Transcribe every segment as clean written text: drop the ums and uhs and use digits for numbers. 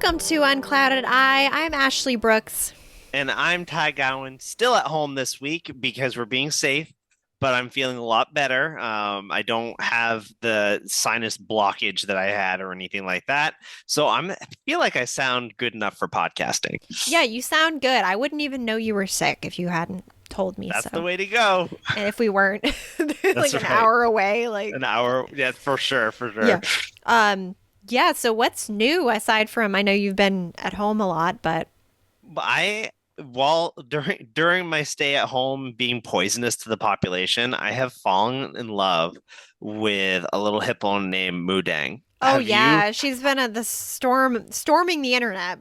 Welcome to Unclouded. I'm Ashley Brooks. And I'm Ty Gowan, still at home this week because we're being safe, but I'm feeling a lot better. I don't have the sinus blockage that I had or anything like that. So I feel like I sound good enough for podcasting. Yeah, you sound good. I wouldn't even know you were sick if you hadn't told me That's the so. way to go. And if we weren't like That's an right. hour away, An like hour. Yeah, for sure, for sure. yeah. Um yeah, so what's new aside from I know you've been at home a lot, but I while during my stay at home being poisonous to the population, I have fallen in love with a little hippo named Mudang. oh Have you? yeah, she's been at the storming the internet.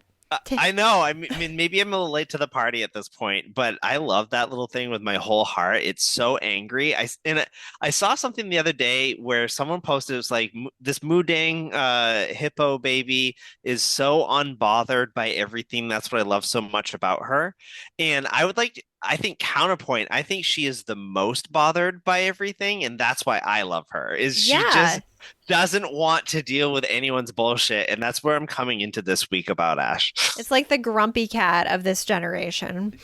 I know. I mean, maybe I'm a little late to the party at this point, but I love that little thing with my whole heart. It's so angry. I saw something the other day where someone posted it was like this Mudang hippo baby is so unbothered by everything. That's what I love so much about her. And I think counterpoint, I think she is the most bothered by everything, and that's why I love her. Is she Yeah. just doesn't want to deal with anyone's bullshit, and that's where I'm coming into this week about Ash. It's like the grumpy cat of this generation.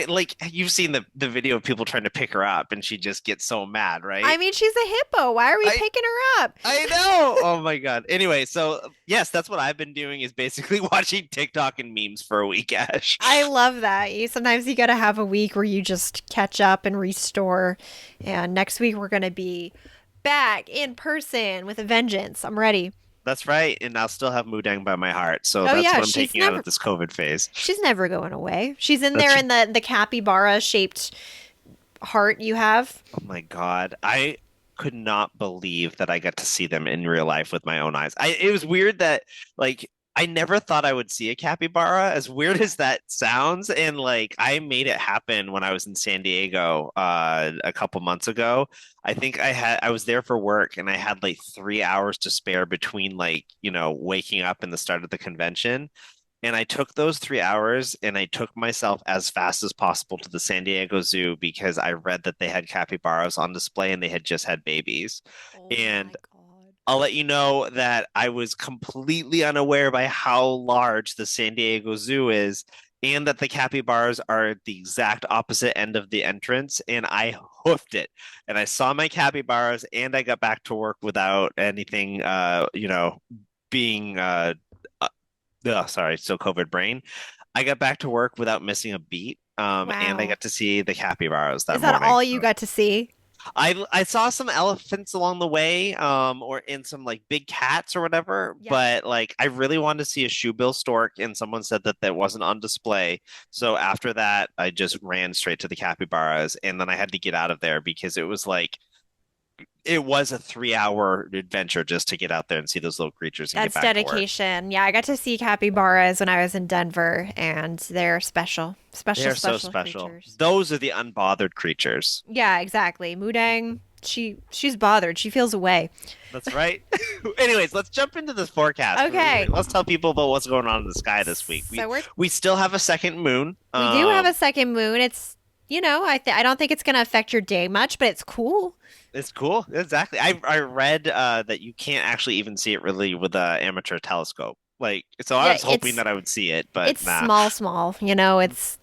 Like you've seen the video of people trying to pick her up, and she just gets so mad, I right? mean, she's a hippo. Why are we I picking her up? I know. Oh my God. Anyway, so yes, that's what I've been doing is basically watching TikTok and memes for a week, Ash. I love that. Sometimes you got to have a week where you just catch up and restore. And next week we're going to be back in person with a vengeance. I'm ready. That's right, and I'll still have Mudang by my heart, so Oh that's yeah, what I'm taking out of this COVID phase. she's never going away. She's in there That's in the capybara shaped heart you have. Oh my God. I could not believe that I got to see them in real life with my own eyes. It was weird that like I never thought I would see a capybara, as weird as that sounds. And like I made it happen when I was in San Diego a couple months ago. I was there for work and I had like 3 hours to spare between waking up and the start of the convention. And I took those 3 hours and I took myself as fast as possible to the San Diego Zoo because I read that they had capybaras on display and they had just had babies. Oh my And God. I'll let you know that I was completely unaware by how large the San Diego Zoo is and that the capybaras are at the exact opposite end of the entrance. And I hoofed it. And I saw my capybaras and I got back to work without anything, being sorry, still COVID brain. I got back to work without missing a beat. And I Wow. got to see the capybaras Is that that morning. all you got to see? I saw some elephants along the way, or in some like big cats or whatever, Yeah. but like I really wanted to see a shoebill stork, and someone said that that wasn't on display. So after that, I just ran straight to the capybaras, and then I had to get out of there because it was a 3 hour adventure just to get out there and see those little creatures and get That's back to work. dedication. Yeah, I got to see capybaras when I was in Denver, and they're special, They special, are so special special. creatures. Those are the unbothered creatures. Yeah, exactly. Mudang, she's bothered. She feels away. That's right. Anyways, let's jump into this forecast. Okay, Let's tell people about what's going on in the sky this week. We so we still have a second moon. we do have a second moon. It's I don't think it's gonna affect your day much, but it's cool. It's cool. Exactly. I read that you can't actually even see it really with an amateur telescope. Like, so I Yeah, was hoping that I would see it, but it's nah. small, small. It's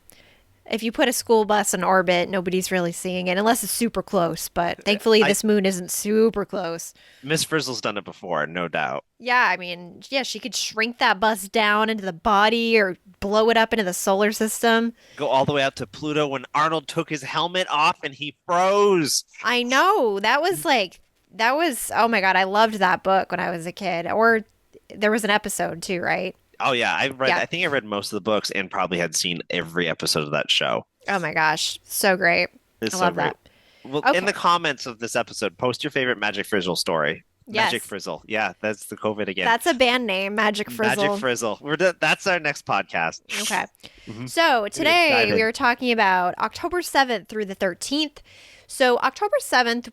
if you put a school bus in orbit, nobody's really seeing it unless it's super close. But thankfully, I this moon isn't super close. Miss Frizzle's done it before, no doubt. Yeah, I mean, yeah, she could shrink that bus down into the body or blow it up into the solar system. Go all the way out to Pluto when Arnold took his helmet off and he froze. I know. Oh my God, I loved that book when I was a kid. Or there was an episode too, right? Oh yeah, Yeah. I think I read most of the books and probably had seen every episode of that show. Oh my gosh, so great. It's I so love great. that. Well, in Okay. the comments of this episode, post your favorite Magic Frizzle story. Magic Yes. Frizzle. Yeah, that's the COVID again. That's a band name, Magic Magic Frizzle. Frizzle. That's our next podcast. Okay. Mhm. So Dive today we in. are talking about October 7th through the 13th. So October 7th,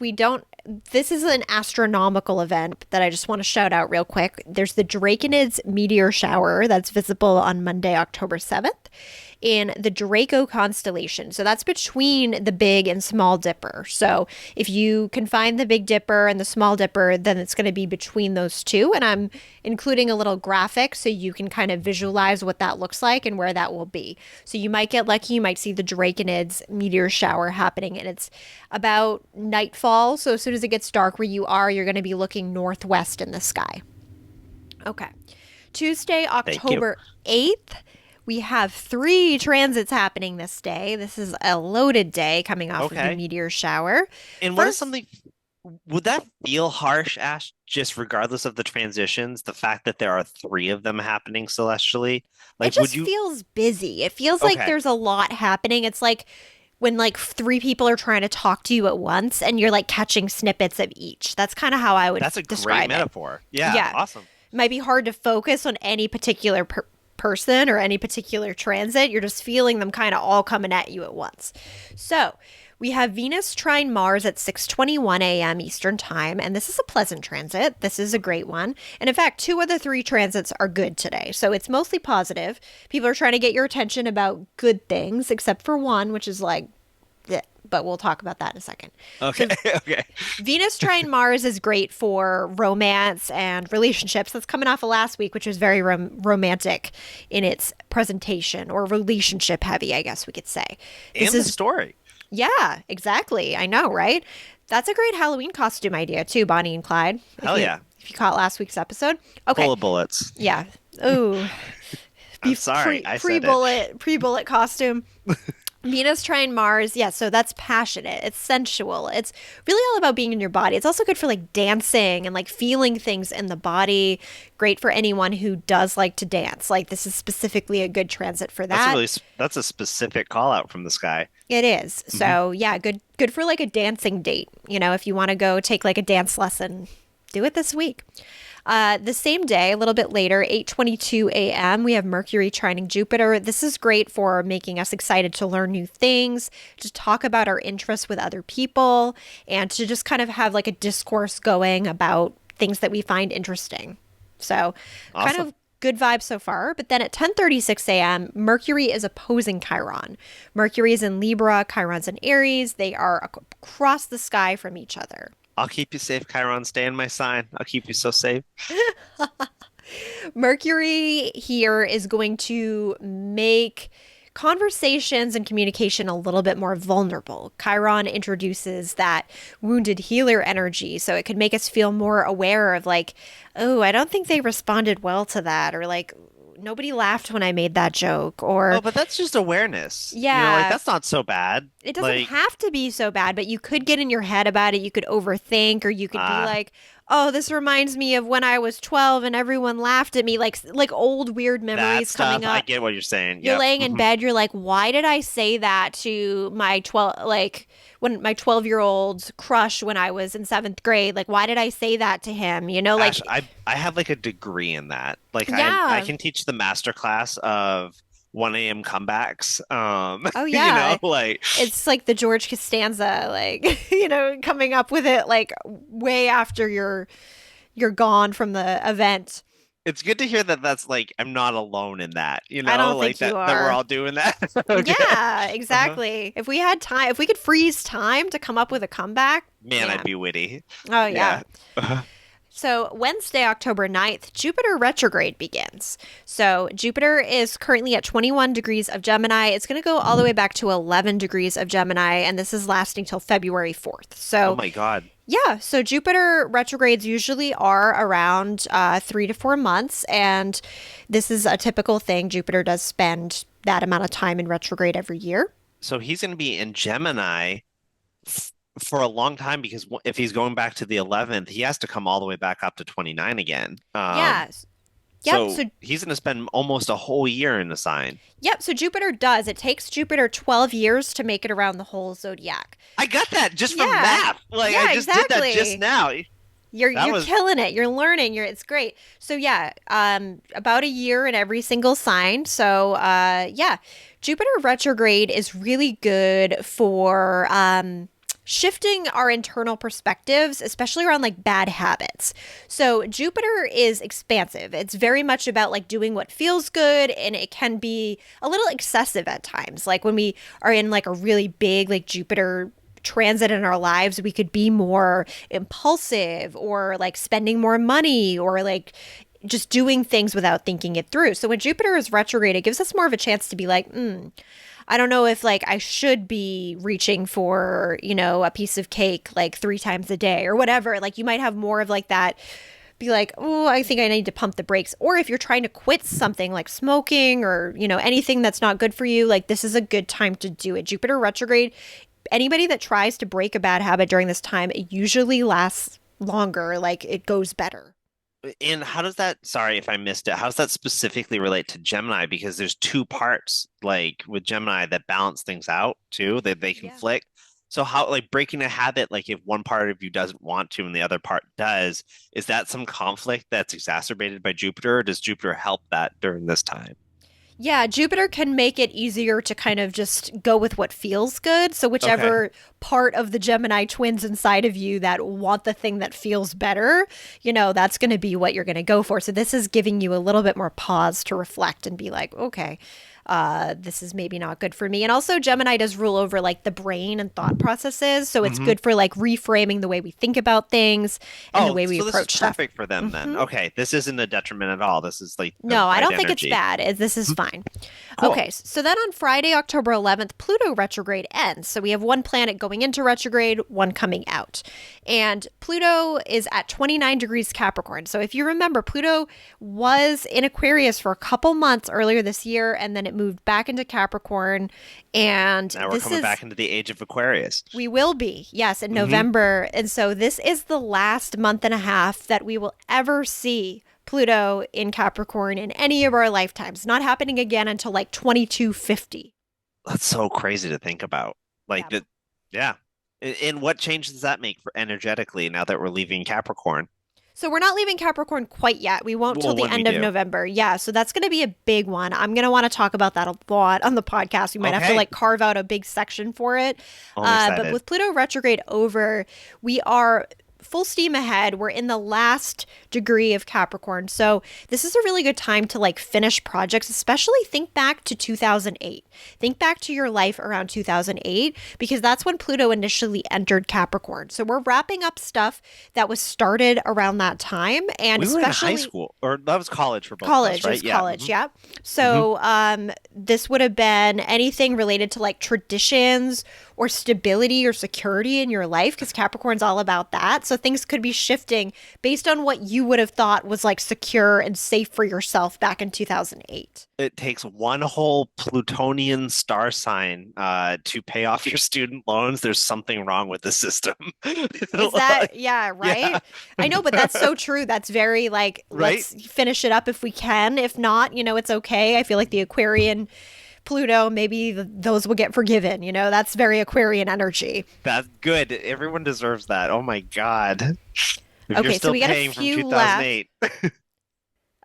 this is an astronomical event that I just want to shout out real quick. There's the Draconids meteor shower that's visible on Monday, October 7th. in the Draco constellation. So that's between the Big and Small Dipper. So if you can find the Big Dipper and the Small Dipper, then it's going to be between those two. And I'm including a little graphic so you can kind of visualize what that looks like and where that will be. So you might get lucky, you might see the Draconids meteor shower happening, and it's about nightfall. So as soon as it gets dark where you are, you're going to be looking northwest in the sky. Okay. Tuesday, Thank you. October 8th, we have 3 transits happening this day. This is a loaded day coming off of the Okay. meteor shower. And what is First, something, would that feel harsh, Ash, just regardless of the transitions, the fact that there are 3 of them happening celestially? it Like, would just you? feels busy. It feels like Okay. there's a lot happening. It's like when like 3 people are trying to talk to you at once and you're like catching snippets of each. That's kind of how I would That's a great describe it. metaphor. Yeah, Yeah. awesome. It might be hard to focus on any particular person or any particular transit. You're just feeling them kind of all coming at you at once. So, we have Venus trine Mars at 6:21 a.m. Eastern Time, and this is a pleasant transit. This is a great one. And in fact, 2 of the 3 transits are good today. So it's mostly positive. People are trying to get your attention about good things, except for one, which is like, bleh, but we'll talk about that in a second. Okay. So Okay. Venus trine Mars is great for romance and relationships. That's coming off of last week, which was very romantic in its presentation, or relationship heavy, I guess we could say. This And the is, story. yeah, exactly. I know, right? That's a great Halloween costume idea too, Bonnie and Clyde. Hell yeah. If you caught last week's episode. Okay. Full of bullets. Yeah. Ooh. I'm sorry. I said it. Pre-bullet costume. Venus trine Mars, yeah, so that's passionate. It's sensual. It's really all about being in your body. It's also good for like dancing and like feeling things in the body. Great for anyone who does like to dance. Like this is specifically a good transit for That's a that. really that's a specific call out from the sky. It is. Hmm. So, yeah, good for like a dancing date. You know, if you want to go take like a dance lesson, do it this week. The same day, a little bit later, 8:22 a.m., we have Mercury trining Jupiter. This is great for making us excited to learn new things, to talk about our interests with other people, and to just kind of have like a discourse going about things that we find interesting. So, kind Awesome. of good vibes so far. But then at 10:36 a.m., Mercury is opposing Chiron. Mercury is in Libra, Chiron's in Aries. They are across the sky from each other. I'll keep you safe, Chiron. Stay in my sign. I'll keep you so safe. Mercury here is going to make conversations and communication a little bit more vulnerable. Chiron introduces that wounded healer energy, so it could make us feel more aware of like, oh, I don't think they responded well to that, or like, nobody laughed when I made that joke, Oh, or but that's just awareness. Like yeah, that's not so bad. it doesn't Like, have to be so bad, but you could get in your head about it. You could overthink, or you could be ah, like, "Oh, this reminds me of when I was 12 and everyone laughed at me." Like old weird that memories stuff. coming I up. get what you're saying. You're Yep. laying in Hmm. bed, you're like, "Why did I say that to my 12 like when my 12-year-old crush when I was in 7th grade? Like why did I say that to him?" You know, Ash, like I have like a degree in that. Like I yeah. can teach the master class of 1 a.m. comebacks. Oh You know, yeah. like It's like the George Costanza, like, you know, coming up with it like way after you're gone from the event. it's good to hear that that's like I'm not alone in that, I don't like think you that we're are. all doing that. Okay. Yeah, Uh-huh. exactly. If we had time, if we could freeze time to come up with a comeback, Man, I'd man. be witty. Oh, yeah. Yeah. Uh-huh. So, Wednesday, October 9th, Jupiter retrograde begins. So, Jupiter is currently at 21 degrees of Gemini. It's going to go all the way back to 11 degrees of Gemini, and this is lasting till February 4th. Oh So, my God. yeah, so Jupiter retrogrades usually are around 3 to 4 months, and this is a typical thing. Jupiter does spend that amount of time in retrograde every year. So he's going to be in Gemini for a long time because if he's going back to the 11th, he has to come all the way back up to 29 again. Yes. Yep. So So he's going to spend almost a whole year in the sign. yep. So Jupiter does. It takes Jupiter 12 years to make it around the whole zodiac. I got that just from Yeah. math. Like Yeah. I just did that Exactly. just now. You're That you're was killing it. You're learning. It's great. So yeah, about a year in every single sign. So yeah, Jupiter retrograde is really good for shifting our internal perspectives, especially around like bad habits. So Jupiter is expansive. It's very much about like doing what feels good, and it can be a little excessive at times. Like when we are in like a really big like Jupiter transit in our lives, we could be more impulsive or like spending more money or like just doing things without thinking it through. So when Jupiter is retrograde, it gives us more of a chance to be like, I don't know if like I should be reaching for, a piece of cake like 3 times a day or whatever. Like you might have more of like that, be like, oh, I think I need to pump the brakes. Or if you're trying to quit something like smoking or, anything that's not good for you, like this is a good time to do it. Jupiter retrograde, anybody that tries to break a bad habit during this time, it usually lasts longer, like it goes better. And how does that, sorry if I missed it, how does that specifically relate to Gemini? Because there's two parts, like with Gemini, that balance things out too, that they Yeah. conflict. So how, like breaking a habit, like if one part of you doesn't want to and the other part does, is that some conflict that's exacerbated by Jupiter, or does Jupiter help that during this time? Yeah, Jupiter can make it easier to kind of just go with what feels good. So, Okay. whichever part of the Gemini twins inside of you that want the thing that feels better, that's going to be what you're going to go for. So, this is giving you a little bit more pause to reflect and be like, okay, this is maybe not good for me. And also, Gemini does rule over like the brain and thought processes. So, it's Hmm. good for like reframing the way we think about things and the Oh, way we so this is approach stuff. perfect for them then. hmm Okay, this isn't a detriment at all. This is like the No, I right don't think it's energy. bad. This is Mhm. fine. Cool. Okay, so then on Friday, October 11th, Pluto retrograde ends. So we have one planet going into retrograde, one coming out. And Pluto is at 29 degrees Capricorn. So if you remember, Pluto was in Aquarius for a couple months earlier this year, and then it moved back into Capricorn. And Now we're this coming is back into the age of Aquarius. we will be, yes, in Hmm. November. And so this is the last month and a half that we will ever see Pluto in Capricorn in any of our lifetimes. Not happening again until like 2250. That's so crazy to think about. Like Yeah. that, yeah. And what change does that make for energetically now that we're leaving Capricorn? So we're not leaving Capricorn quite yet. We won't till Well, the when we end of do. November. Yeah, so that's going to be a big one. I'm going to want to talk about that a lot on the podcast. We might have to Okay. like carve out a big section for it. Oh, I'm But excited. with Pluto retrograde over, we are full steam ahead. We're in the last degree of Capricorn. So this is a really good time to like finish projects, especially think back to 2008. Think back to your life around 2008 because that's when Pluto initially entered Capricorn. So we're wrapping up stuff that was started around that time and We were in high especially school, or that was college for both of us, college. It right? was Yeah. college, Hmm. yeah. Hmm. So this would have been anything related to like traditions or stability or security in your life because Capricorn's all about that. So things could be shifting based on what you would have thought was like secure and safe for yourself back in 2008. It takes one whole Plutonian star sign to pay off your student loans. There's something wrong with the system. Is that, yeah, Yeah. right? I know, but that's so true. That's very like, Right? let's finish it up if we can. If not, it's okay. I feel like the Aquarian Pluto, maybe those will get forgiven. That's very Aquarian energy. That's good. Everyone deserves that. Oh my God. If you're Okay, so still we got a paying from few left. 2008.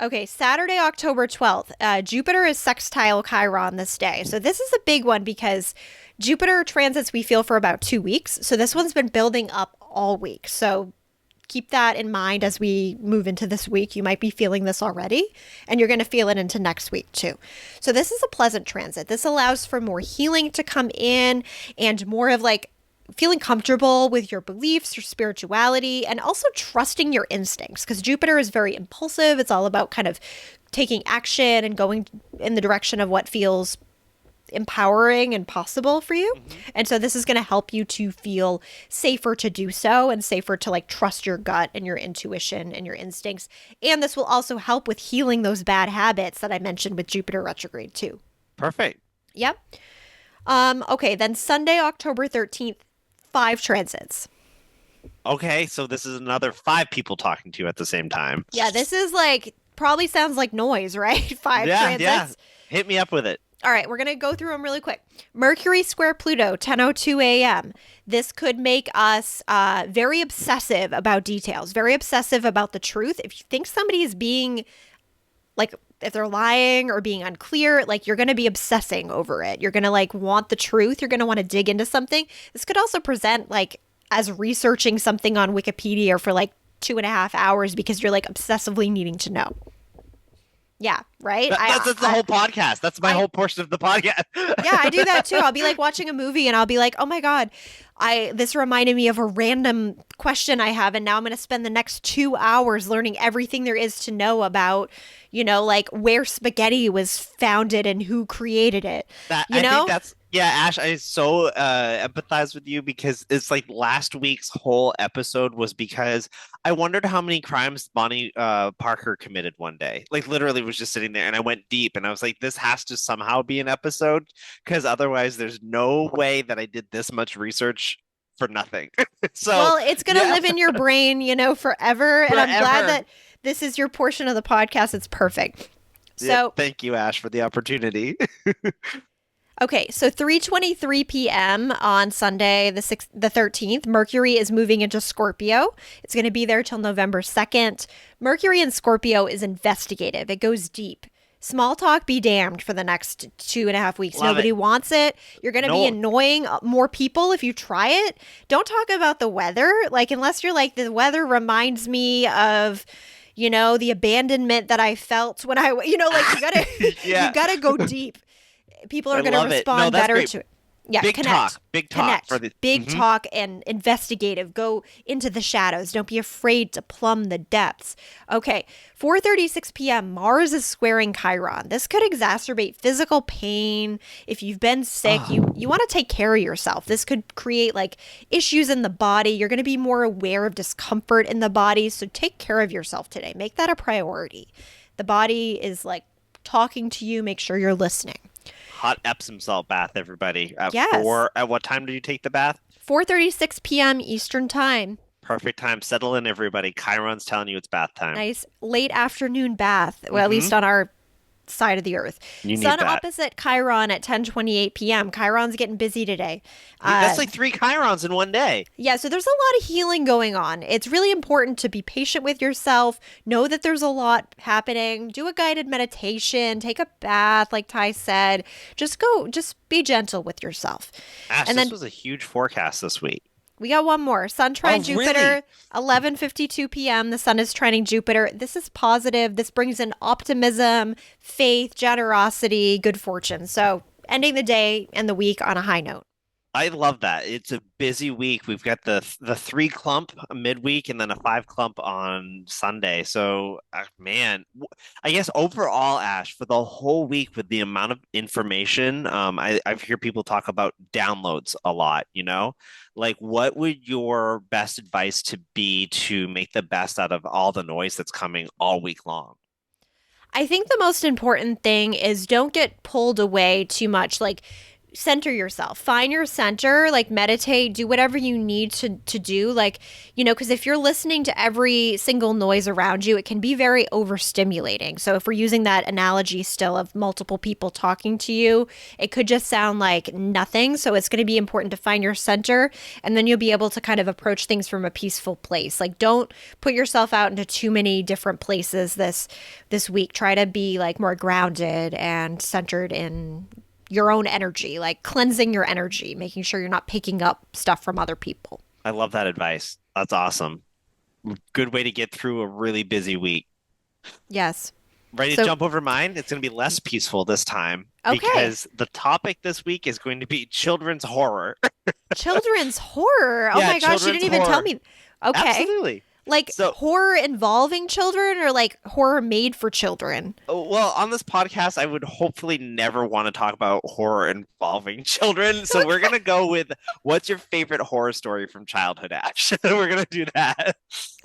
Okay, Saturday, October 12th, Jupiter is sextile Chiron this day. So this is a big one because Jupiter transits we feel for about 2 weeks. So this one's been building up all week. So keep that in mind as we move into this week. You might be feeling this already, and you're going to feel it into next week too. So this is a pleasant transit. This allows for more healing to come in and more of like feeling comfortable with your beliefs, your spirituality, and also trusting your instincts because Jupiter is very impulsive. It's all about kind of taking action and going in the direction of what feels empowering and possible for you. Mhm. And so this is going to help you to feel safer to do so and safer to like trust your gut and your intuition and your instincts. And this will also help with healing those bad habits that I mentioned with Jupiter retrograde too. Perfect. Yep. Okay, then Sunday, October 13th, 5 transits. Okay, so this is another five people talking to you at the same time. Yeah, this is like probably sounds like noise, right? Five Yeah, yeah. transits. Hit me up with it. All right, we're going to go through them really quick. Mercury square Pluto, 10:02 a.m. This could make us very obsessive about details, very obsessive about the truth. If you think somebody is being like if they're lying or being unclear, like you're going to be obsessing over it. You're going to like want the truth. You're going to want to dig into something. This could also present like as researching something on Wikipedia for like 2.5 hours because you're like obsessively needing to know. Yeah, right. That's the whole podcast. That's my I whole portion of the podcast. Yeah, I do that too. I'll be like watching a movie and I'll be like, "Oh my God, I this reminded me of a random question I have, and now I'm going to spend the next 2 hours learning everything there is to know about, like where spaghetti was founded and who created it." That You I think know? that's yeah, Ash, I so empathize with you because it's like last week's whole episode was because I wondered how many crimes Bonnie Parker committed one day. Like literally was just sitting there and I went deep and I was like, this has to somehow be an episode because otherwise there's no way that I did this much research for nothing. So Well, it's going to yeah, live in your brain, forever, and I'm glad forever. that this is your portion of the podcast. It's perfect. Yep, So, thank you, Ash, for the opportunity. okay, so 3:23 p.m. on Sunday, the 13th, Mercury is moving into Scorpio. It's going to be there till November 2nd. Mercury in Scorpio is investigative. It goes deep. Small talk be damned for the next 2.5 weeks. Love it. Nobody wants it. You're going to be No, annoying more people if you try it. Don't talk about the weather. Like, unless you're like, the weather reminds me of, the abandonment that I felt when like you yeah, gotta go deep. People I are going to love it. No, respond that's better great. to it. Yeah, connect. Big talk for Connect. the. Big Mhm. talk and investigative. Go into the shadows. Don't be afraid to plumb the depths. Okay, 4:36 p.m. Mars is squaring Chiron. This could exacerbate physical pain. If you've been sick, Oh, you want to take care of yourself. This could create like issues in the body. You're going to be more aware of discomfort in the body, so take care of yourself today. Make that a priority. The body is like talking to you. Make sure you're listening. hot Epsom salt bath, everybody. At Yes. four. At what time did you take the bath? 4:36 p.m. Eastern Time. Perfect time. Settle in, everybody. Chiron's telling you it's bath time. Nice late afternoon bath. Well, at Hmm. least on our side of the earth. You need Sun that. opposite Chiron at 10:28 p.m. Chiron's getting busy today. That's like three Chirons in one day. Yeah, so there's a lot of healing going on. It's really important to be patient with yourself. Know that there's a lot happening. Do a guided meditation, take a bath like Ty said. Just be gentle with yourself. Ash, And this then was a huge forecast this week. we got one more. Sun Oh, trine really? Jupiter, 11:52 p.m. The sun is trining Jupiter. This is positive. This brings in optimism, faith, generosity, good fortune. So, ending the day and the week on a high note. I love that. It's a busy week. We've got the three clump midweek and then a five clump on Sunday. So, man, I guess overall, Ash, for the whole week with the amount of information, I've heard people talk about downloads a lot, Like, what would your best advice to be to make the best out of all the noise that's coming all week long? I think the most important thing is don't get pulled away too much. Like, center yourself, find your center, like meditate, do whatever you need to do, like, because if you're listening to every single noise around you, it can be very overstimulating. So if we're using that analogy still of multiple people talking to you, it could just sound like nothing. So it's going to be important to find your center, and then you'll be able to kind of approach things from a peaceful place. Like, don't put yourself out into too many different places this week. Try to be like more grounded and centered in your own energy, like cleansing your energy, making sure you're not picking up stuff from other people. I love that advice. That's awesome. Good way to get through a really busy week. Yes. Ready to So, jump over mine? It's going to be less peaceful this time okay. because the topic this week is going to be children's horror. Children's horror. Oh Yeah, my gosh, you children's didn't even tell horror. me. Okay. Absolutely. Like So, horror involving children or like horror made for children? well, on this podcast, I would hopefully never want to talk about horror involving children. So we're going to go with what's your favorite horror story from childhood, Ash? We're going to do that.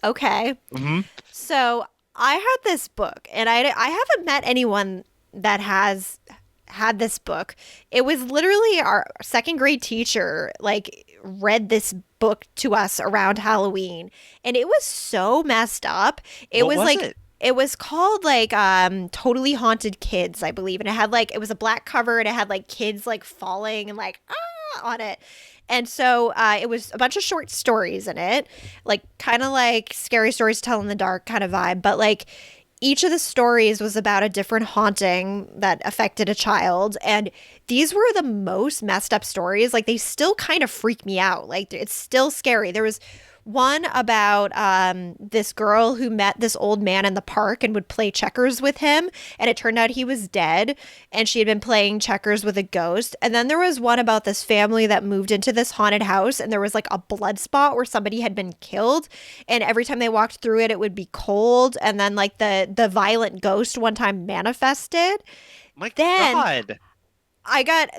Okay. Hmm. So I had this book, and I haven't met anyone that has had this book. It was literally our second grade teacher, like, read this book to us around Halloween, and it was so messed up. It What was was like, it? it was called like Totally Haunted Kids, I believe, and it had like, it was a black cover, and it had like kids like falling and like on it. And so it was a bunch of short stories in it, like kind of like scary stories to tell in the dark kind of vibe, but like each of the stories was about a different haunting that affected a child. And these were the most messed up stories. Like, they still kind of freak me out. Like, it's still scary. There was one about this girl who met this old man in the park and would play checkers with him. And it turned out he was dead. And she had been playing checkers with a ghost. And then there was one about this family that moved into this haunted house. And there was like a blood spot where somebody had been killed. And every time they walked through it, it would be cold. And then, like, the violent ghost one time manifested. My Then God.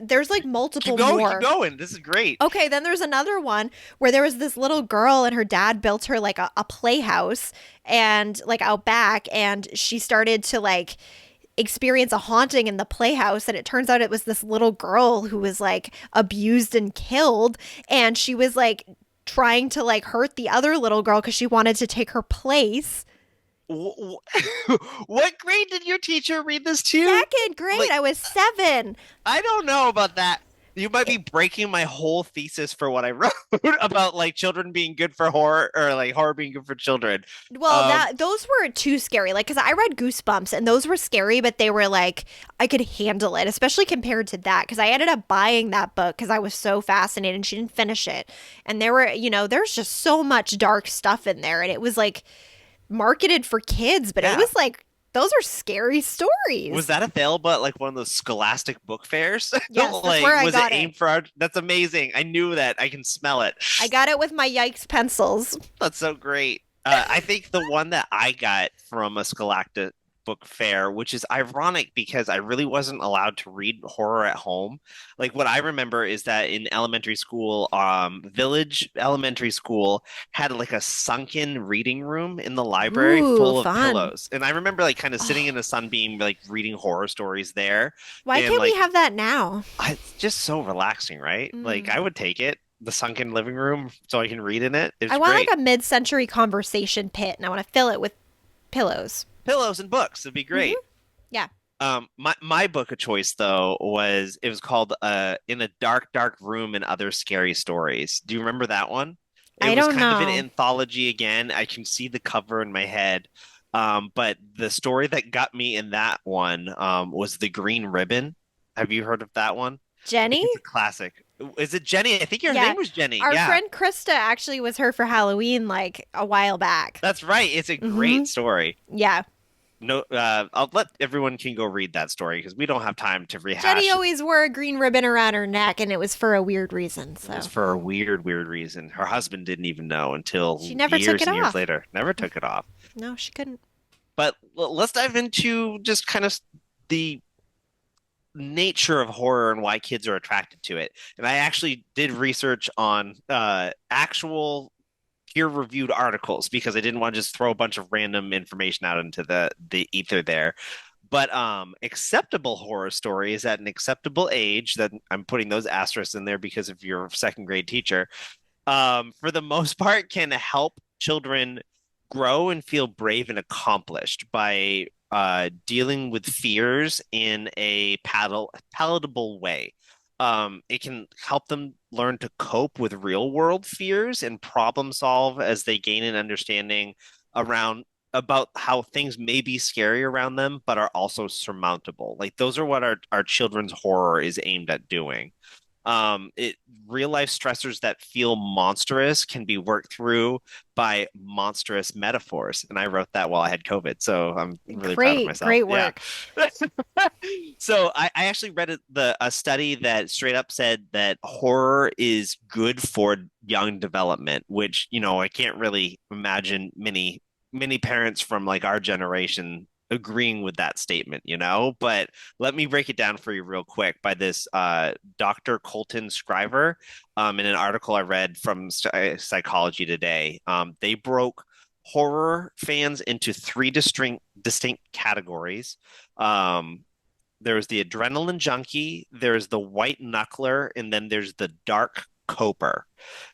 there's like Keep multiple going, keep more. going. This is great. Okay, then there's another one where there was this little girl and her dad built her like a playhouse and like out back, and she started to like experience a haunting in the playhouse, and it turns out it was this little girl who was like abused and killed, and she was like trying to like hurt the other little girl because she wanted to take her place. Wh- What grade did your teacher read this to? Second grade, Like, I was 7. I don't know about that. You might be breaking my whole thesis for what I wrote about like children being good for horror or like horror being good for children. Well, Um, that those were too scary. Like, cause I read Goosebumps and those were scary, but they were like I could handle it, especially compared to that. Cause I ended up buying that book because I was so fascinated, and she didn't finish it. And there were, there's just so much dark stuff in there, and it was like marketed for kids, but it yeah. was like those are scary Was stories. that available at like one of those scholastic book fairs? Yes, that's Like, where I was it got it. aimed for our? That's amazing. I knew that. I can smell it. I got it with my Yikes pencils. That's so great. I think the one that I got from a Scholastic book fair, which is ironic because I really wasn't allowed to read horror at home. Like what I remember is that in elementary school, Village Elementary School had like a sunken reading room in the library Ooh, full of fun. pillows. And I remember like kind of sitting in Oh, the sunbeam, like reading horror stories there. why And can't we like, have that now? it's just so relaxing, right? Like Mm. I would take it. The sunken living room so I can read in it. I It's want great. like a mid-century conversation pit, and I want to fill it with pillows. Pillows and books would be Hmm. great. Yeah. My book of choice though was it was called In a Dark Room and Other Scary Stories. Do you remember that one? It I was don't kind of an know. anthology again. I can see the cover in my head. But the story that got me in that one was The Green Ribbon. Have you heard of that one? I think Jenny? it's a classic. Is it Jenny? I think her Yeah. name was Jenny. Our Yeah, friend Krista actually was her for Halloween like a while back. that's right. It's a Hmm. great story. Yeah. No, I'll let everyone can go read that story because we don't have time to Jenny rehash. always wore a green ribbon around her neck, and it was for a weird reason. It was So for a weird reason. Her husband didn't even know she until never took years it and years off. later. Never took it off. No, she couldn't. But let's dive into just kind of the nature of horror and why kids are attracted to it. And I actually did research on actual peer-reviewed articles because I didn't want to just throw a bunch of random information out into the ether there. But acceptable horror stories at an acceptable age, that I'm putting those asterisks in there because of your second grade teacher, for the most part, can help children grow and feel brave and accomplished by dealing with fears in a palatable way. It can help them learn to cope with real world fears and problem solve as they gain an understanding around about how things may be scary around them, but are also surmountable. Like those are what our children's horror is aimed at doing. It real life stressors that feel monstrous can be worked through by monstrous metaphors. And I wrote that while I had COVID, so I'm really proud of Great, myself. great Yeah. work. So I actually read a study that straight up said that horror is good for young development, which, I can't really imagine many parents from like our generation agreeing with that statement, but let me break it down for you real quick by this Dr. Colton Scriver in an article I read from Psychology Today. They broke horror fans into three distinct categories. There's the adrenaline junkie, there's the white knuckler, and then there's the dark coper.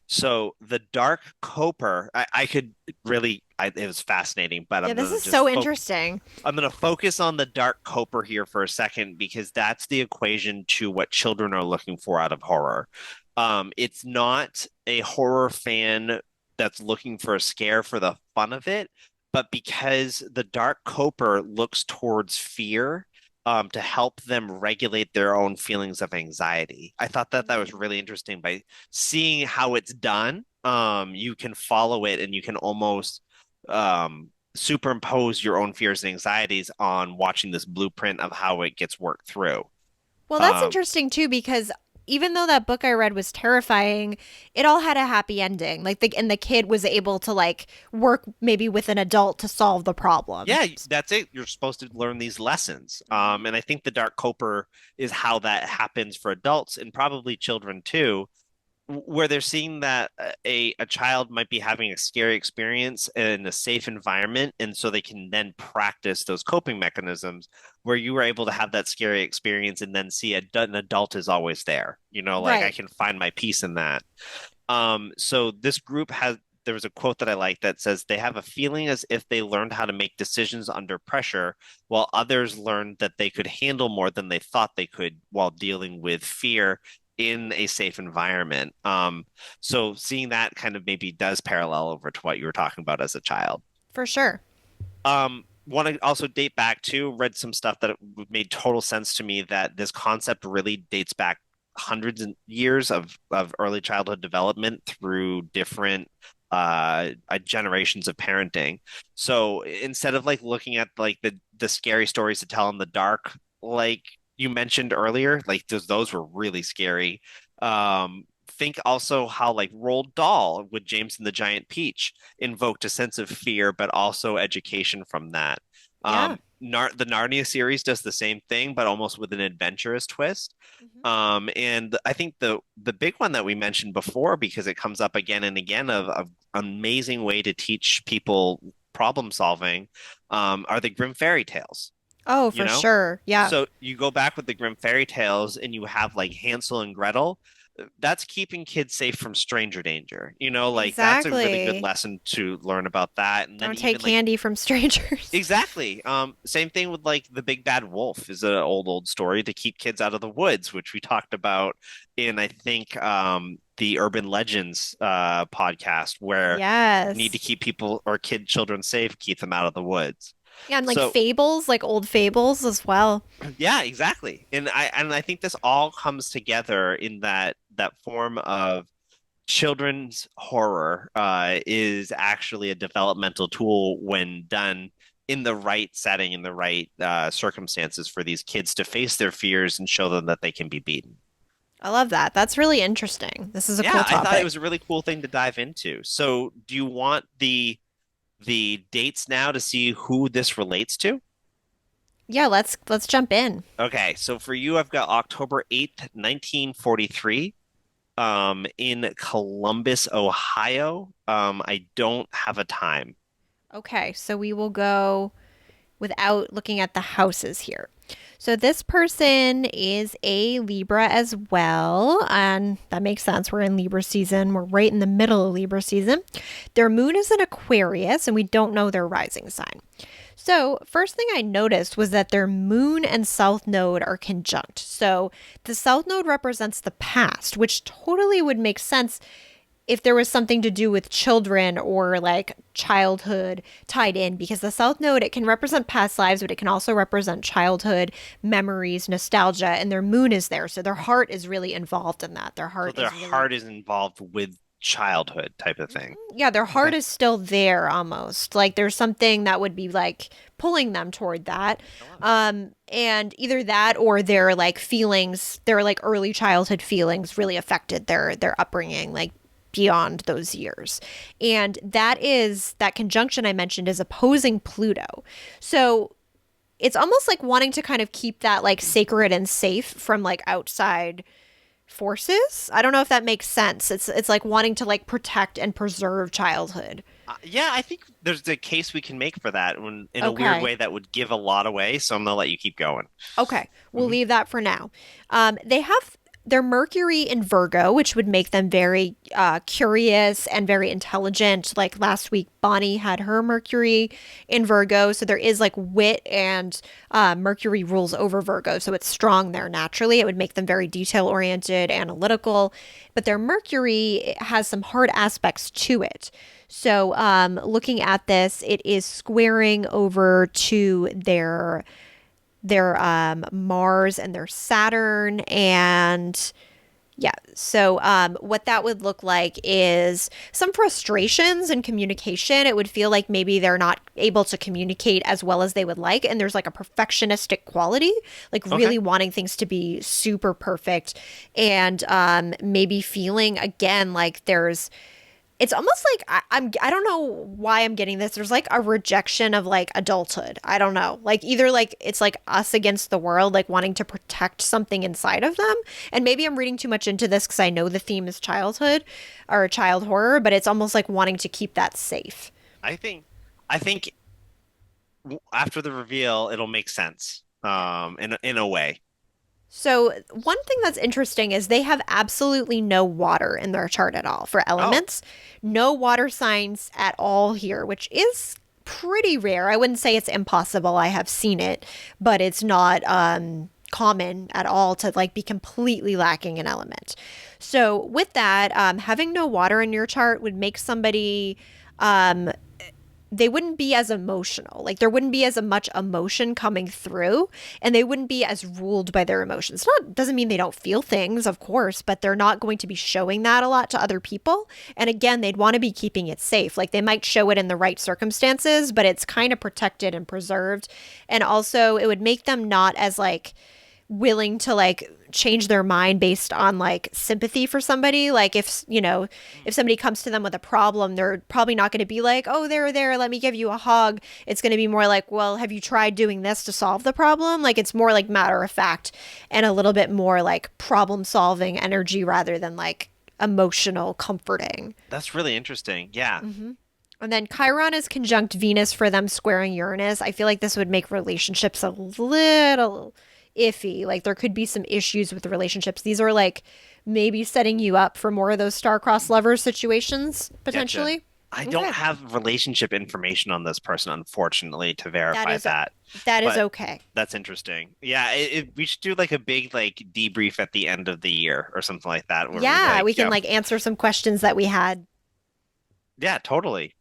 So the dark coper, I could really, it was fascinating, but Yeah, this is so interesting. I'm going to focus on the dark coper here for a second because that's the equation to what children are looking for out of horror. It's not a horror fan that's looking for a scare for the fun of it, but because the dark copper looks towards fear, to help them regulate their own feelings of anxiety. I thought that that was Mm. really interesting. By seeing how it's done, you can follow it and you can almost superimpose your own fears and anxieties on watching this blueprint of how it gets worked through. Well, that's Um, interesting too because even though that book I read was terrifying, it all had a happy ending. Like the kid was able to like work maybe with an adult to solve the problem. yeah, that's it. You're supposed to learn these lessons. Mhm. And I think the dark copper is how that happens for adults and probably children too, where they're seeing that a child might be having a scary experience in a safe environment, and so they can then practice those coping mechanisms where you were able to have that scary experience and then see an adult is always there. Like I Right. can find my peace in that. So this group has there was a quote that I like that says they have a feeling as if they learned how to make decisions under pressure, while others learned that they could handle more than they thought they could while dealing with fear in a safe environment. So seeing that kind of maybe does parallel over to what you were talking about as a child. For sure. Want to also date back to, read some stuff that made total sense to me that this concept really dates back hundreds of years of early childhood development through different generations of parenting. So instead of like looking at like the scary stories to tell in the dark, like you mentioned earlier, like those were really scary. Think also how like Roald Dahl with James and the Giant Peach invoked a sense of fear, but also education from that. Yeah. The Narnia series does the same thing, but almost with an adventurous twist. Mhm. And I think the big one that we mentioned before, because it comes up again and again, of amazing way to teach people problem solving, are the Grimm fairy tales. Oh, You for know, sure. Yeah. so you go back with the Grimm fairy tales, and you have like Hansel and Gretel. That's keeping kids safe from stranger danger. Like that's a really good Exactly. lesson to learn about that. And then Don't take even like candy from strangers. exactly. Same thing with like the Big Bad Wolf is an old story to keep kids out of the woods, which we talked about in I think the Urban Legends podcast, where you need to Yes. keep people or children safe, keep them out of the woods. Yeah, and like So fables, like old fables as well. yeah, exactly. And I think this all comes together in that form of children's horror is actually a developmental tool when done in the right setting, in the right circumstances for these kids to face their fears and show them that they can be beaten. I love that. That's really interesting. This is a cool Yeah, I thought it topic. was a really cool thing to dive into. So, do you want the dates now to see who this relates to? Yeah, let's jump in. Okay, so for you, I've got October 8th, 1943, in Columbus, Ohio. I don't have a time. Okay, so we will go without looking at the houses here. So this person is a Libra as well, and that makes sense. We're in Libra season. We're right in the middle of Libra season. Their moon is in Aquarius, and we don't know their rising sign. So, first thing I noticed was that their moon and south node are conjunct. So, the south node represents the past, which totally would make sense if there was something to do with children or like childhood tied in, because the south node, it can represent past lives, but it can also represent childhood memories, nostalgia, and their moon is there, so their heart is really involved in that. Their So heart their is really, heart is involved with childhood type of thing. yeah, their heart Okay. is still there almost. Like there's something that would be like pulling them toward that. I love it. And either that or their like feelings, their like early childhood feelings really affected their upbringing, like beyond those years. And that conjunction I mentioned is opposing Pluto. So it's almost like wanting to kind of keep that like sacred and safe from like outside forces. I don't know if that makes sense. It's like wanting to like protect and preserve childhood. Yeah, I think there's a case we can make for that when, in a weird Okay. way that would give a lot away. So I'm gonna let you keep going. Okay. We'll Mhm. leave that for now. They have their Mercury in Virgo, which would make them very curious and very intelligent. Like last week, Bonnie had her Mercury in Virgo. So there is like wit and Mercury rules over Virgo. So it's strong there naturally. It would make them very detail oriented, analytical. But their Mercury has some hard aspects to it. So looking at this, it is squaring over to their Mars and their Saturn. And yeah, so what that would look like is some frustrations in communication. It would feel like maybe they're not able to communicate as well as they would like. And there's like a perfectionistic quality, like Okay. really wanting things to be super perfect. And maybe feeling again like it's almost like I don't know why I'm getting this. There's like a rejection of like adulthood. I don't know. Like either like it's like us against the world, like wanting to protect something inside of them. And maybe I'm reading too much into this because I know the theme is childhood or child horror, but it's almost like wanting to keep that safe. I think I think after the reveal, it'll make sense. In a way. So, one thing that's interesting is they have absolutely no water in their chart at all for Oh, elements. No water signs at all here, which is pretty rare. I wouldn't say it's impossible. I have seen it, but it's not common at all to like be completely lacking an element. So, with that, having no water in your chart would make somebody um, they wouldn't be as emotional. Like there wouldn't be as much emotion coming through and they wouldn't be as ruled by their emotions. Not doesn't mean they don't feel things, of course, but they're not going to be showing that a lot to other people. And again, they'd want to be keeping it safe. Like they might show it in the right circumstances, but it's kind of protected and preserved. And also it would make them not as like willing to like change their mind based on like sympathy for somebody. Like if, you know, if somebody comes to them with a problem, they're probably not going to be like, "Oh, there, let me give you a hug." It's going to be more like, "Well, have you tried doing this to solve the problem?" Like it's more like matter of fact and a little bit more like problem solving energy rather than like emotional comforting. that's really interesting. Yeah. And then Chiron is conjunct Venus for them squaring Uranus. I feel like this would make relationships a little iffy. Like there could be some issues with the relationships. These are like maybe setting you up for more of those star-crossed lovers situations Gotcha. potentially. I don't Okay. have relationship information on this person, unfortunately, to That verify is that. that is But okay. that's interesting. Yeah, we should do like a big like debrief at the end of the year or something like that, where we Yeah, like, we can like answer some questions that we had. yeah, totally.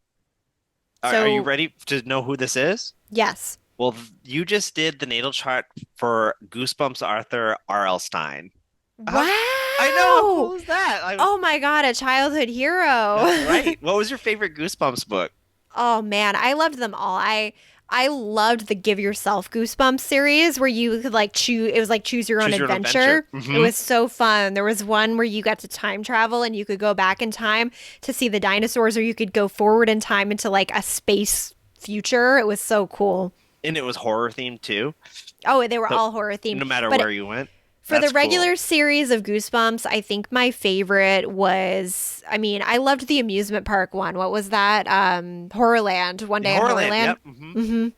Are you So, ready to know who this is? yes. Well, you just did the natal chart for Goosebumps Arthur R.L. Stein. How, I know, how Wow. cool is that? Oh my God, a childhood That's hero. right. What was your favorite Goosebumps book? Oh man, I loved them all. I loved the Give Yourself Goosebumps series where you could like choose it was like choose your own Choose Your Own Adventure. adventure. It Hmm. was so fun. There was one where you got to time travel and you could go back in time to see the dinosaurs or you could go forward in time into like a space future. It was so cool. And it was horror themed too. Oh, they were So all horror themed. no matter But where you went, for the that's cool. regular series of Goosebumps, I think my favorite was, I mean, I loved the amusement park one. What was that? Horrorland, One Day at Horrorland. Horrorland. Yep. Hmm. Mm-hmm.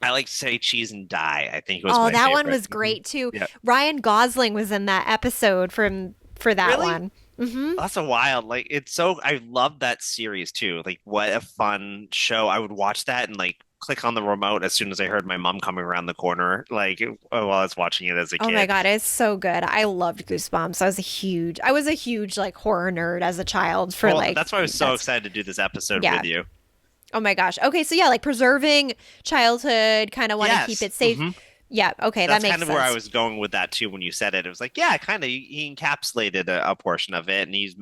I like to say cheese and die. I think was Oh, my that one favorite. was Hmm. great too. Yeah. Ryan Gosling was in that episode for that Really? one. Hmm. That's a wild. Like it's so. I love that series too. Like what a fun show. I would watch that and like click on the remote as soon as I heard my mom coming around the corner. Like while I was watching it as a Oh my kid. God, it's so good. I loved Goosebumps. I was a huge like horror nerd as a child for Well, like that's why I was so that's excited to do this episode yeah. with you. Oh my gosh. Okay, so yeah, like preserving childhood, kind of want to keep Yes. it safe. Yeah, okay, that That's makes kind of where I sense. was going with that too when you said it. It was like, yeah, kind of. He encapsulated a portion of it, and he's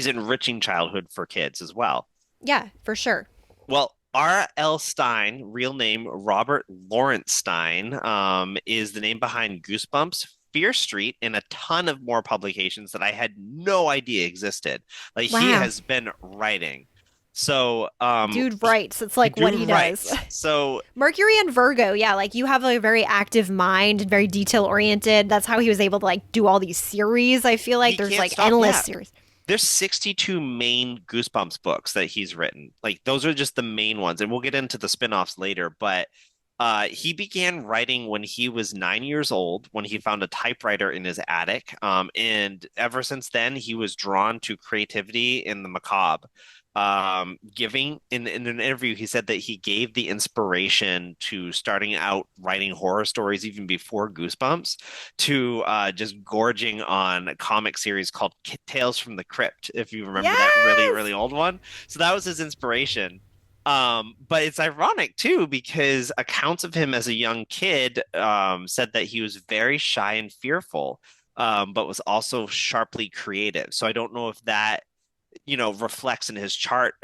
enriching childhood for kids as well. Yeah, for sure. Well, R.L. Stein, real name Robert Lawrence Stein, is the name behind Goosebumps, Fear Street, and a ton of more publications that I had no idea existed. Like he Wow. has been writing. So, Dude writes. It's like what dude he does. writes. So Mercury and Virgo, yeah, like you have a very active mind and very detail oriented. That's how he was able to like do all these series. I feel like he there's can't like stop. endless Yeah, series. there's 62 main Goosebumps books that he's written. Like those are just the main ones, and we'll get into the spin-offs later, but He began writing when he was 9 years old, when he found a typewriter in his attic. And ever since then, he was drawn to creativity in the macabre. Giving in an interview, he said that he gave the inspiration to starting out writing horror stories even before Goosebumps to just gorging on a comic series called Tales from the Crypt, if you remember that really, Yes. really old one. So that was his inspiration. But it's ironic too because accounts of him as a young kid said that he was very shy and fearful, but was also sharply creative. So I don't know if that, reflects in his chart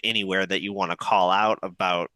anywhere that you want to call out about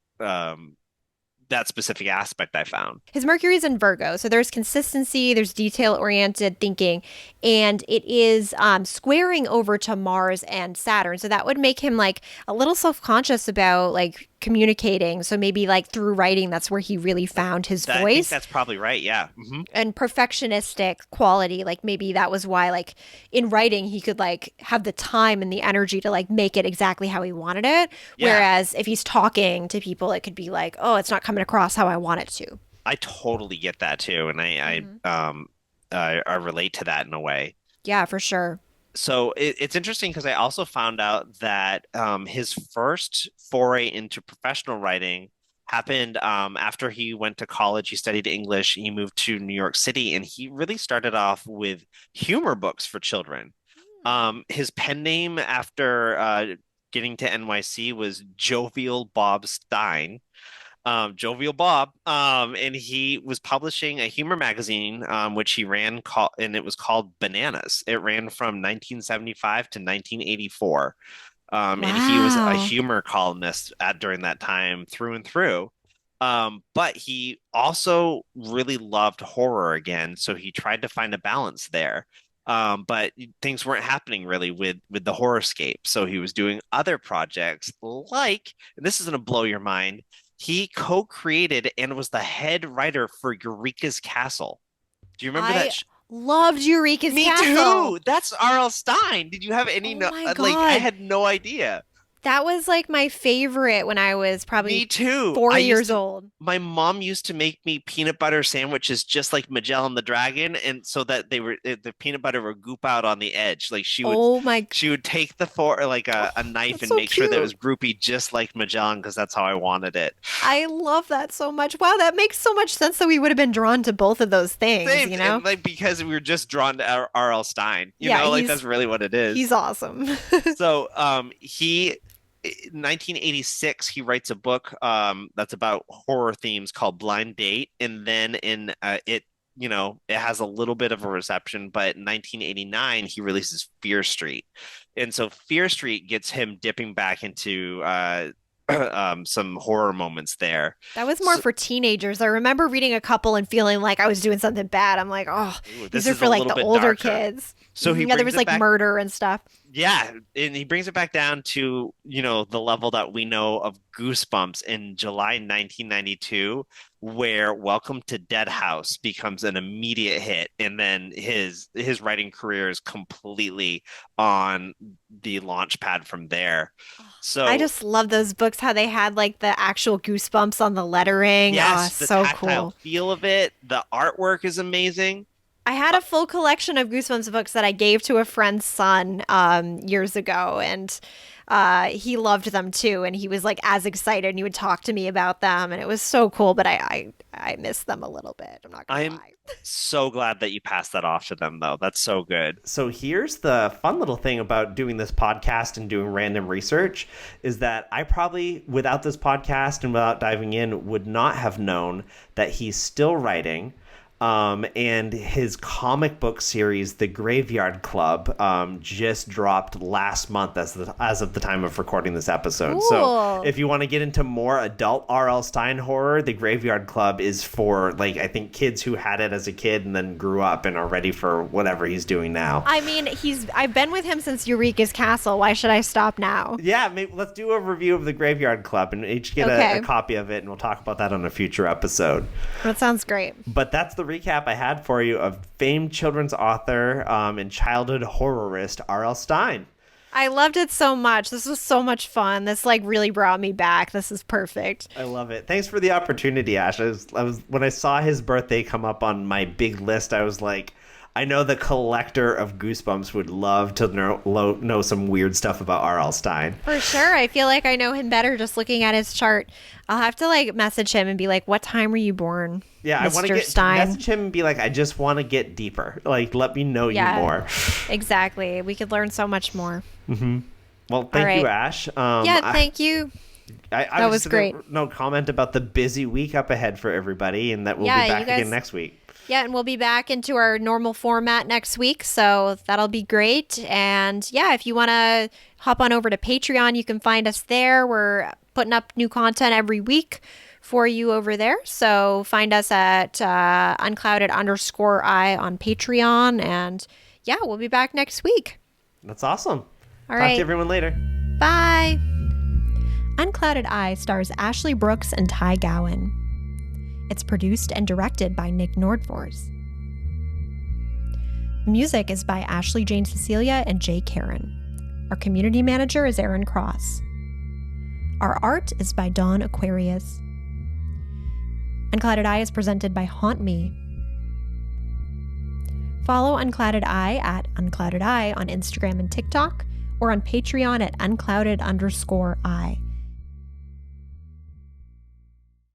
that specific aspect I found. His Mercury's in Virgo, so there's consistency, there's detail-oriented thinking, and it is squaring over to Mars and Saturn. So that would make him like a little self-conscious about like communicating. So maybe like through writing, that's where he really found his I think voice that's probably right. Yeah. and perfectionistic quality. Like maybe that was why like in writing he could like have the time and the energy to like make it exactly how he wanted it. Yeah. Whereas if he's talking to people, it could be like, oh, it's not coming across how I want it to. I totally get that too, and Hmm. I relate to that in a way. Yeah, for sure. So it's interesting because I also found out that his first foray into professional writing happened after he went to college. He studied English. He moved to New York City, and he really started off with humor books for children. His pen name after getting to NYC was Jovial Bob Stein. Jovial Bob, and he was publishing a humor magazine, which he ran, and it was called Bananas. It ran from 1975 to 1984, and he was a Wow. humor columnist at during that time through and through. But he also really loved horror again, so he tried to find a balance there. But things weren't happening really with the horrorscape, so he was doing other projects like, and this is going to blow your mind, he co-created and was the head writer for Eureka's Castle. Do you remember that? I loved Eureka's Me Castle. too. That's R.L. Stein. Did you have any Oh my like I God. had no idea. That was like my favorite when I was Me probably too. 4 years old. My mom used to make me peanut butter sandwiches just like Magellan the Dragon, and so that the peanut butter would goop out on the edge. Like Oh my, she would take the fork like oh, a knife that's and so make sure that it was cute. groupy just like Magellan because that's how I wanted it. I love that so much. Wow, that makes so much sense that we would have been drawn to both of those things, Same, you know? and like because we were just drawn to R.L. Stein, Yeah, like that's really what it is. he's awesome. So, he in 1986 he writes a book that's about horror themes called Blind Date, and then in it has a little bit of a reception, but in 1989 he releases Fear Street, and so Fear Street gets him dipping back into some horror moments there. That was more So, for teenagers. I remember reading a couple and feeling like I was doing something bad. I'm like, oh, ooh, these this are is a for like little the bit older darker. kids. So he Yeah, there brings was it like back. murder and stuff. Yeah, and he brings it back down to, the level that we know of Goosebumps in July 1992, where Welcome to Dead House becomes an immediate hit, and then his writing career is completely on the launch pad from there. I So, just love those books, how they had like the actual goosebumps on the lettering. Oh, yes, the so tactile cool. feel of it, the artwork is amazing. I had Uh, a full collection of Goosebumps books that I gave to a friend's son years ago, and he loved them too. And he was like as excited, and he would talk to me about them, and it was so cool. But I miss them a little bit. I'm not gonna I'm lie. so glad that you passed that off to them, though. That's so good. So here's the fun little thing about doing this podcast and doing random research is that I probably, without this podcast and without diving in, would not have known that he's still writing. And his comic book series, The Graveyard Club, just dropped last month as of the time of recording this episode. So Cool. if you want to get into more adult R.L. Stein horror, The Graveyard Club is for, like, I think kids who had it as a kid and then grew up and are ready for whatever he's doing now. I mean, I've been with him since Eureka's Castle. Why should I stop now? Yeah, maybe let's do a review of The Graveyard Club and each get Okay. a copy of it, and we'll talk about that on a future episode. That sounds great. But that's the recap I had for you of famed children's author and childhood horrorist R.L. Stein. I loved it so much. This was so much fun. This like really brought me back. This is perfect. I love it. Thanks for the opportunity, Ash. I was when I saw his birthday come up on my big list, I was like, I know the collector of Goosebumps would love to know some weird stuff about R.L. Stine. For sure. I feel like I know him better just looking at his chart. I'll have to like message him and be like, what time were you born? Yeah, I want to message him and be like, I just want to get deeper. Like, let me know you more. Exactly. We could learn so much more. Mm-hmm. Well, thank you, Ash. Thank you. That was great. No comment about the busy week up ahead for everybody, and that we'll be back again next week. Yeah, and we'll be back into our normal format next week, so that'll be great. And yeah, if you want to hop on over to Patreon, you can find us there. We're putting up new content every week for you over there. So find us at unclouded_I on Patreon. And yeah, we'll be back next week. That's awesome. All right. Talk to everyone later. Bye. Unclouded Eye stars Ashley Brooks and Ty Gowan. It's produced and directed by Nick Nordfors. Music is by Ashley Jane Cecilia and Jay Karen. Our community manager is Aaron Cross. Our art is by Dawn Aquarius. Unclouded Eye is presented by Haunt Me. Follow Unclouded Eye at Unclouded Eye on Instagram and TikTok, or on Patreon at unclouded_I.